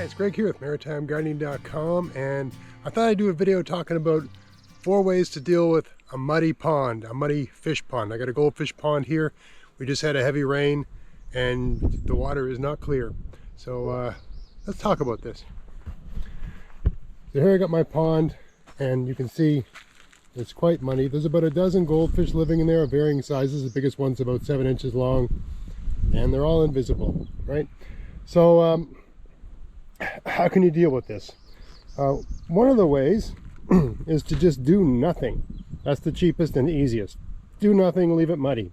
it's Greg here with MaritimeGardening.com, and I thought I'd do a video talking about 4 ways to deal with a muddy pond, a muddy fish pond. I got a goldfish pond here. We just had a heavy rain and the water is not clear. So let's talk about this. So here I got my pond, and you can see it's quite muddy. There's about a dozen goldfish living in there of varying sizes. The biggest one's about 7 inches long, and they're all invisible, right? So how can you deal with this? One of the ways is to just do nothing. That's the cheapest and easiest. Do nothing, leave it muddy.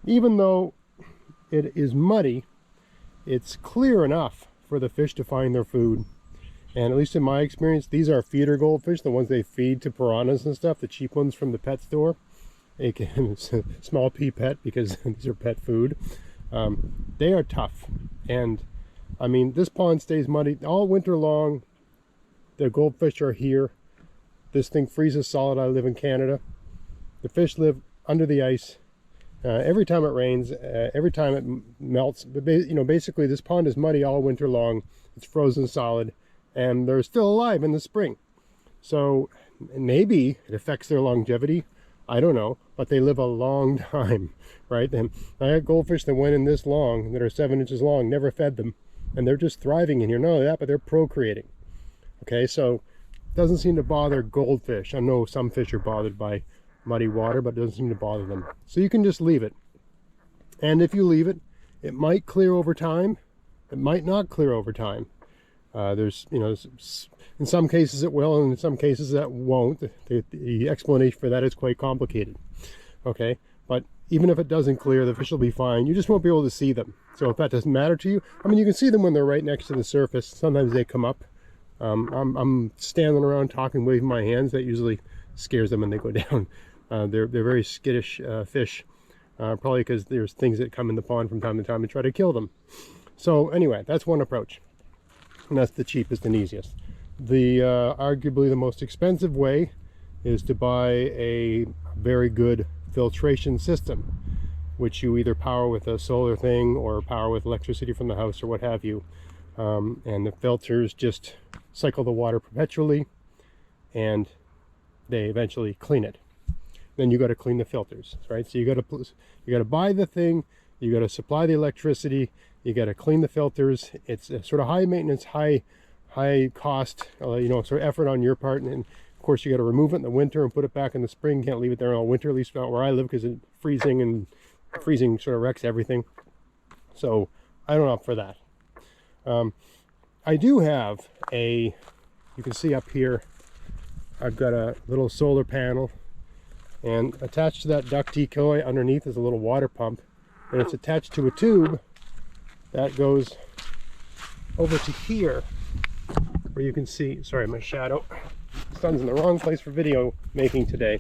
Even though it is muddy, it's clear enough for the fish to find their food. And at least in my experience, these are feeder goldfish, the ones they feed to piranhas and stuff, the cheap ones from the pet store. It's a small p pet because these are pet food. They are tough. And I mean, this pond stays muddy all winter long. The goldfish are here. This thing freezes solid. I live in Canada. The fish live under the ice. Every time it rains, every time it melts. But basically this pond is muddy all winter long. It's frozen solid, and they're still alive in the spring. So maybe it affects their longevity. I don't know, but they live a long time, right? And I had goldfish that went in this long, that are 7 inches long, never fed them, and they're just thriving in here. Not only that, but they're procreating. Okay, so it doesn't seem to bother goldfish. I know some fish are bothered by muddy water, but it doesn't seem to bother them. So you can just leave it. And if you leave it, it might clear over time. It might not clear over time. There's, in some cases it will, and in some cases that won't. The explanation for that is quite complicated. Okay, but even if it doesn't clear, the fish will be fine. You just won't be able to see them. So if that doesn't matter to you, I mean, you can see them when they're right next to the surface. Sometimes they come up. I'm standing around talking, waving my hands. That usually scares them and they go down. They're very skittish fish, probably because there's things that come in the pond from time to time and try to kill them. So anyway, that's one approach, and that's the cheapest and easiest. The arguably the most expensive way is to buy a very good filtration system, which you either power with a solar thing or power with electricity from the house or what have you. And the filters just cycle the water perpetually, and they eventually clean it. Then you got to clean the filters, right? So you got to buy the thing, you got to supply the electricity, you got to clean the filters. It's a sort of high maintenance, high cost, sort of effort on your part. And of course you got to remove it in the winter and put it back in the spring. You can't leave it there all winter, at least not where I live, because freezing sort of wrecks everything. So I don't opt for that. I do have you can see up here, I've got a little solar panel, and attached to that duct decoy underneath is a little water pump, and it's attached to a tube that goes over to here, where you can see, sorry, my shadow, the sun's in the wrong place for video making today.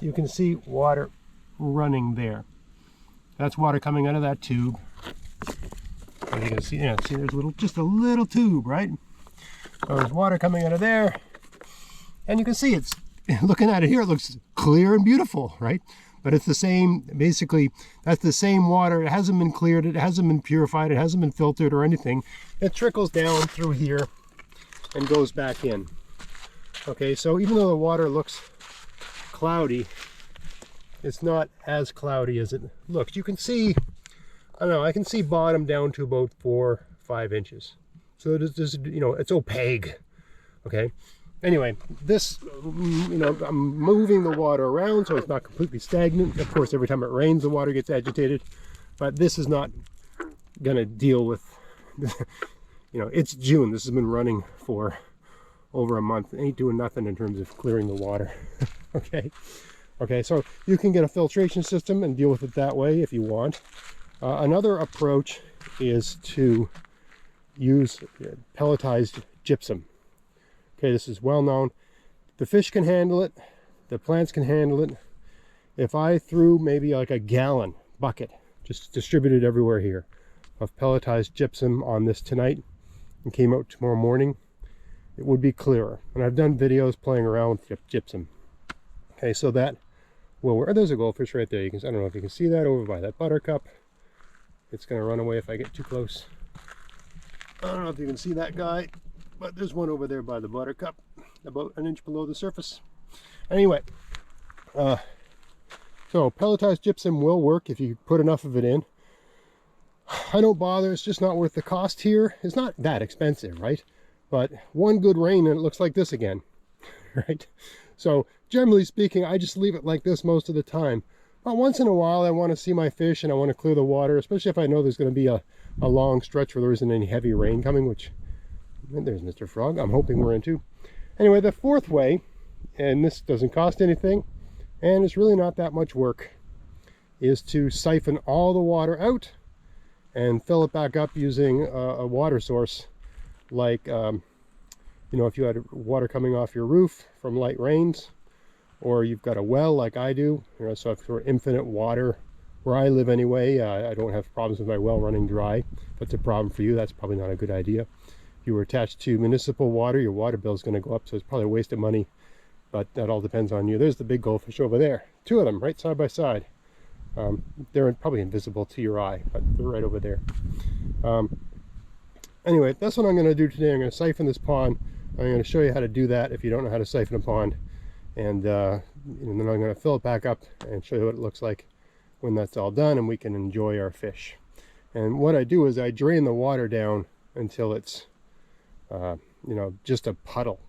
You can see water running there. That's water coming out of that tube. As you can see, there's just a little tube, right? So there's water coming out of there, and you can see it's, looking at it here, it looks clear and beautiful, right? But it's the same, basically, that's the same water. It hasn't been cleared, it hasn't been purified, it hasn't been filtered or anything. It trickles down through here and goes back in. Okay, so even though the water looks cloudy, it's not as cloudy as it looks. You can see, I don't know, I can see bottom down to about 4-5 inches. So it's opaque. Okay. Anyway, this, I'm moving the water around so it's not completely stagnant. Of course, every time it rains, the water gets agitated. But this is not going to deal with, it's June. This has been running for over a month. It ain't doing nothing in terms of clearing the water. Okay, so you can get a filtration system and deal with it that way if you want. Another approach is to use pelletized gypsum. Okay, this is well known. The fish can handle it, the plants can handle it. If I threw maybe like a gallon bucket, just distributed everywhere here, of pelletized gypsum on this tonight and came out tomorrow morning, it would be clearer. And I've done videos playing around with gypsum. Okay, so that will work. There's a goldfish right there. I don't know if you can see that over by that buttercup. It's going to run away if I get too close. I don't know if you can see that guy, but there's one over there by the buttercup, about an inch below the surface. Anyway, so pelletized gypsum will work if you put enough of it in. I don't bother, it's just not worth the cost here. It's not that expensive, right? But one good rain and it looks like this again, right? So generally speaking, I just leave it like this most of the time. But once in a while, I want to see my fish and I want to clear the water, especially if I know there's going to be a long stretch where there isn't any heavy rain coming, which, and there's Mr. Frog, I'm hoping we're into. Anyway, the fourth way, and this doesn't cost anything, and it's really not that much work, is to siphon all the water out and fill it back up using a water source, like you know, if you had water coming off your roof from light rains, or you've got a well like I do, you know, so if you're infinite water where I live anyway, I don't have problems with my well running dry. If that's a problem for you, that's probably not a good idea. If you were attached to municipal water, your water bill is going to go up, so it's probably a waste of money, but that all depends on you. There's the big goldfish over there, two of them right side by side. They're probably invisible to your eye, but they're right over there. Anyway, that's what I'm going to do today. I'm going to siphon this pond. I'm going to show you how to do that if you don't know how to siphon a pond, and then I'm going to fill it back up and show you what it looks like when that's all done, and we can enjoy our fish. And what I do is I drain the water down until it's you know, just a puddle,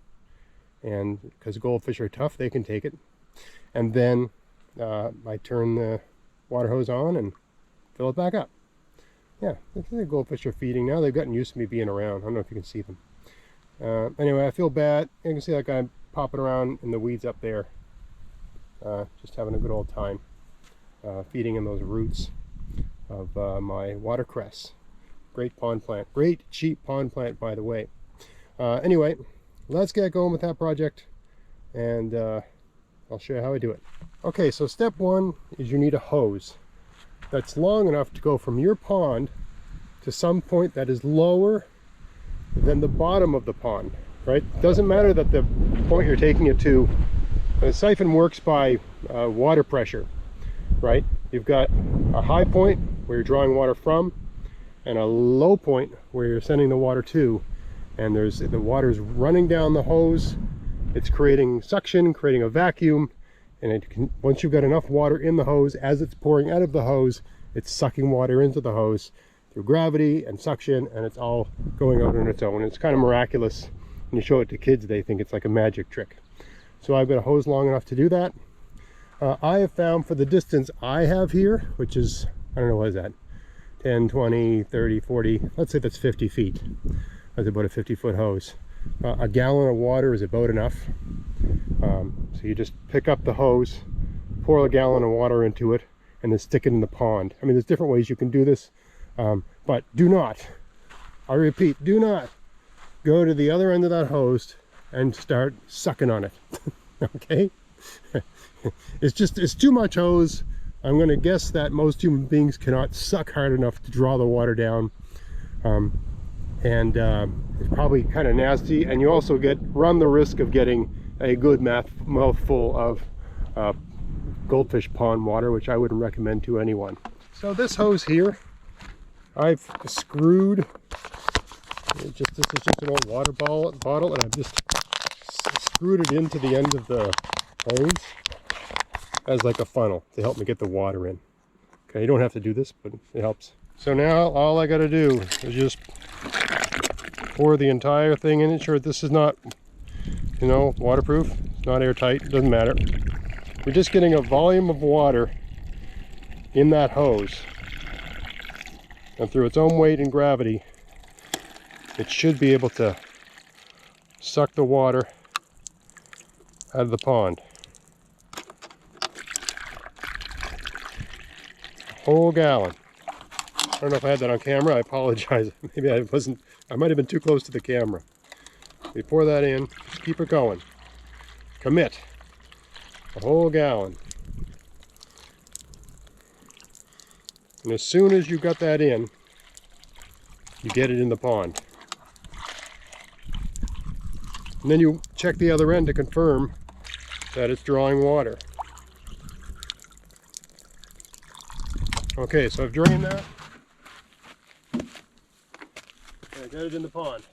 and because goldfish are tough, they can take it. And then I turn the water hose on and fill it back up. Yeah, the goldfish are feeding now. They've gotten used to me being around. I don't know if you can see them. Anyway, I feel bad. You can see that guy popping around in the weeds up there, just having a good old time, feeding in those roots of my watercress. Great pond plant, great cheap pond plant, by the way. Anyway, let's get going with that project, and I'll show you how I do it. Okay, so step one is you need a hose that's long enough to go from your pond to some point that is lower than the bottom of the pond, right? Doesn't matter that the point you're taking it to. The siphon works by water pressure, right? You've got a high point where you're drawing water from, and a low point where you're sending the water to, and the water's running down the hose. It's creating suction, creating a vacuum, and once you've got enough water in the hose, as it's pouring out of the hose, it's sucking water into the hose through gravity and suction, and it's all going out on its own. It's kind of miraculous. When you show it to kids, they think it's like a magic trick. So I've got a hose long enough to do that. I have found for the distance I have here, which is, I don't know, what is that? 10, 20, 30, 40, let's say that's 50 feet. That's about a 50-foot hose. A gallon of water is about enough. So you just pick up the hose, pour a gallon of water into it, and then stick it in the pond. I mean, there's different ways you can do this, but do not, I repeat, do not go to the other end of that hose and start sucking on it. Okay? It's too much hose. I'm going to guess that most human beings cannot suck hard enough to draw the water down. It's probably kind of nasty, and you also run the risk of getting a good mouthful of goldfish pond water, which I wouldn't recommend to anyone. So this hose here, I've screwed, this is just an old water bottle, and I've just screwed it into the end of the hose as like a funnel to help me get the water in. Okay, you don't have to do this, but it helps. So now all I got to do is just pour the entire thing in. Sure, this is not, you know, waterproof. It's not airtight. It doesn't matter. We're just getting a volume of water in that hose, and through its own weight and gravity, it should be able to suck the water out of the pond. A whole gallon. I don't know if I had that on camera. I apologize. Maybe I might have been too close to the camera. We pour that in, just keep it going. Commit. A whole gallon. And as soon as you got that in, you get it in the pond. And then you check the other end to confirm that it's drawing water. Okay, so I've drained that. got it in the pond.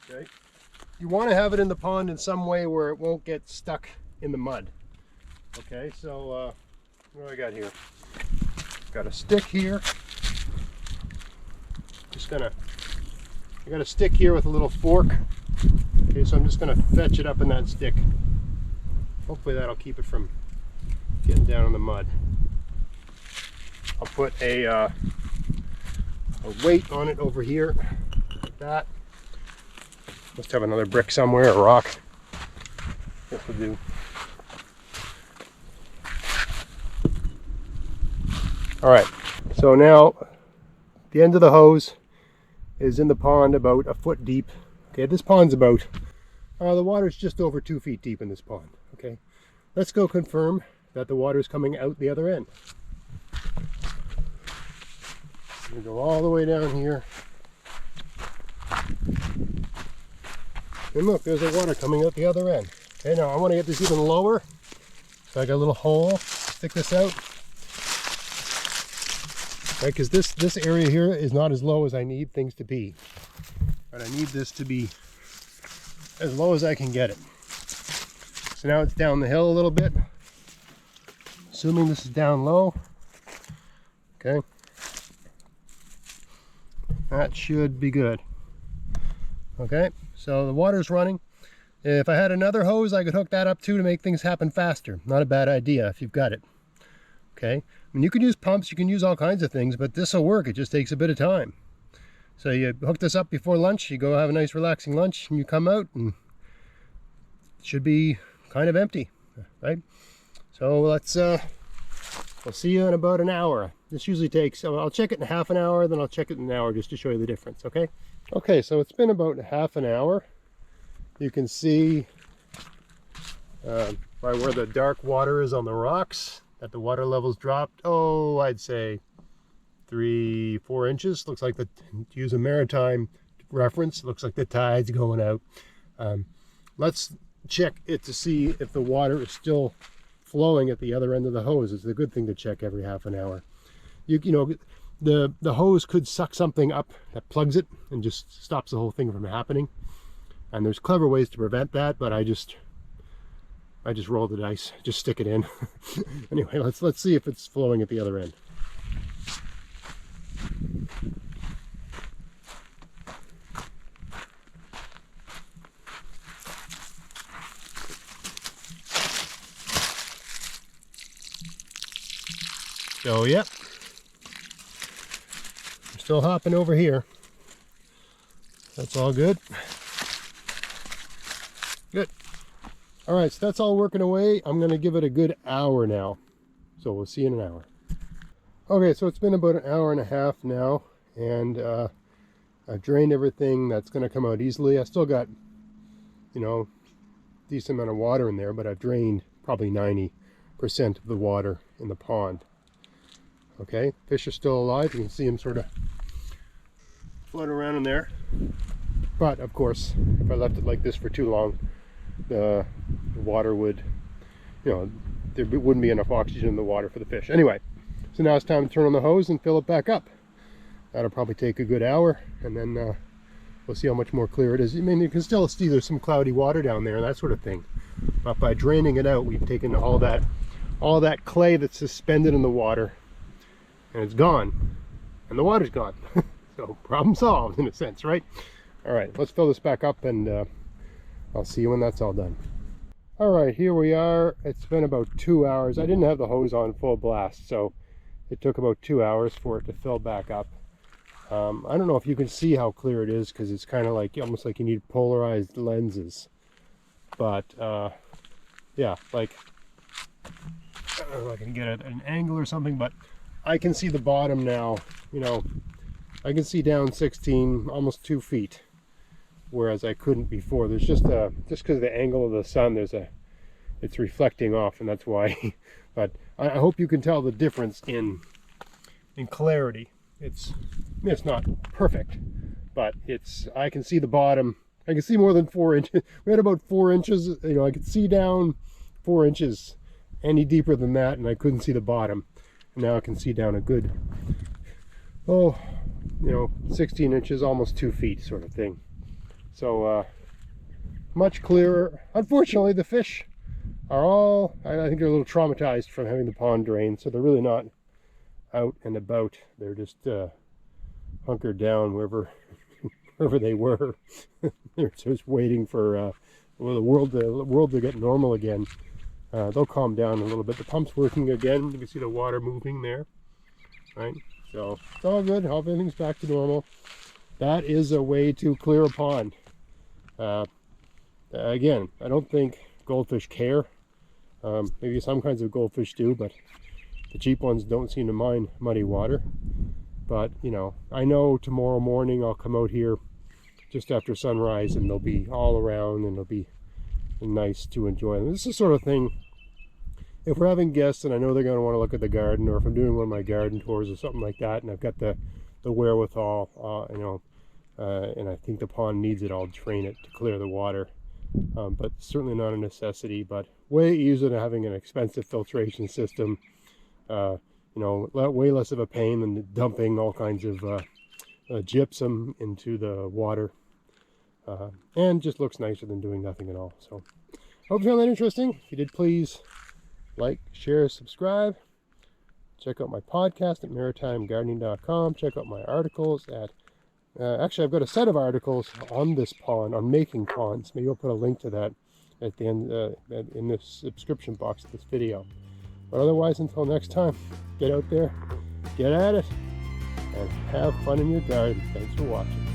Okay. You want to have it in the pond in some way where it won't get stuck in the mud. Okay, so what do I got here? Got a stick here. I got a stick here with a little fork. Okay, so I'm just gonna fetch it up in that stick. Hopefully that'll keep it from getting down in the mud. I'll put a weight on it over here, like that. Must have another brick somewhere, a rock. This will do. All right, so now the end of the hose is in the pond about a foot deep. Okay, this pond's about, the water's just over 2 feet deep in this pond. Okay, let's go confirm that the water's coming out the other end. We go all the way down here. And look, there's the water coming out the other end. Okay, now I want to get this even lower. So I got a little hole, stick this out. Right, because this area here is not as low as I need things to be. But I need this to be as low as I can get it. So now it's down the hill a little bit. Assuming this is down low. Okay. That should be good. Okay, so the water's running. If I had another hose, I could hook that up too to make things happen faster. Not a bad idea if you've got it. Okay, I mean, you can use pumps, you can use all kinds of things, but this will work. It just takes a bit of time. So you hook this up before lunch, you go have a nice relaxing lunch, and you come out and it should be kind of empty, right? So let's, we'll see you in about an hour. This usually takes, I'll check it in half an hour, then I'll check it in an hour just to show you the difference, okay? Okay, so it's been about half an hour. You can see by where the dark water is on the rocks that the water levels dropped, oh, I'd say 3-4 inches. Looks like, to use a maritime reference, looks like the tide's going out. Let's check it to see if the water is still flowing at the other end of the hose. It's a good thing to check every half an hour. You know, the hose could suck something up that plugs it and just stops the whole thing from happening. And there's clever ways to prevent that, but I just roll the dice, just stick it in. Anyway, let's see if it's flowing at the other end. So, yep. I'm still hopping over here. That's all good. Good. All right, so that's all working away. I'm going to give it a good hour now. So we'll see you in an hour. Okay, so it's been about an hour and a half now, and I've drained everything that's going to come out easily. I still got, you know, decent amount of water in there, but I've drained probably 90% of the water in the pond. Okay, fish are still alive. You can see them sort of float around in there. But of course, if I left it like this for too long, the water would, you know, there wouldn't be enough oxygen in the water for the fish. Anyway, so now it's time to turn on the hose and fill it back up. That'll probably take a good hour, and then we'll see how much more clear it is. I mean, you can still see there's some cloudy water down there and that sort of thing. But by draining it out, we've taken all that clay that's suspended in the water, and it's gone, and the water's gone. So problem solved in a sense, right? All right, let's fill this back up, and I'll see you when that's all done. All right, here we are. It's been about 2 hours. I didn't have the hose on full blast, so it took about 2 hours for it to fill back up. I don't know if you can see how clear it is, because it's kind of like, almost like you need polarized lenses. But yeah, like, I don't know if I can get an angle or something, but I can see the bottom now. You know, I can see down 16, almost 2 feet, whereas I couldn't before. There's just because of the angle of the sun, it's reflecting off, and that's why. But I hope you can tell the difference in clarity. It's not perfect, but I can see the bottom. I can see more than 4 inches. We had about 4 inches. You know, I could see down 4 inches. Any deeper than that, and I couldn't see the bottom. And now I can see down a good oh, 16 inches, almost 2 feet sort of thing. So much clearer. Unfortunately, the fish are all, I think they're a little traumatized from having the pond drained, so they're really not out and about. They're just hunkered down wherever they were. They're just waiting for the world to get normal again. They'll calm down a little bit. The pump's working again. You can see the water moving there, right? So it's all good. Everything's back to normal. That is a way to clear a pond. Again, I don't think goldfish care. Maybe some kinds of goldfish do, but the cheap ones don't seem to mind muddy water. But, I know tomorrow morning I'll come out here just after sunrise and they'll be all around and it'll be nice to enjoy them. This is the sort of thing, if we're having guests and I know they're going to want to look at the garden, or if I'm doing one of my garden tours or something like that, and I've got the wherewithal, and I think the pond needs it, I'll drain it to clear the water. But certainly not a necessity, but way easier than having an expensive filtration system. Way less of a pain than dumping all kinds of gypsum into the water, and just looks nicer than doing nothing at all. So hope you found that interesting. If you did, please like, share, subscribe. Check out my podcast at maritimegardening.com. Check out my articles at actually, I've got a set of articles on this pond, on making ponds. Maybe I'll put a link to that at the end in the subscription box of this video. But otherwise, until next time, get out there, get at it, and have fun in your garden. Thanks for watching.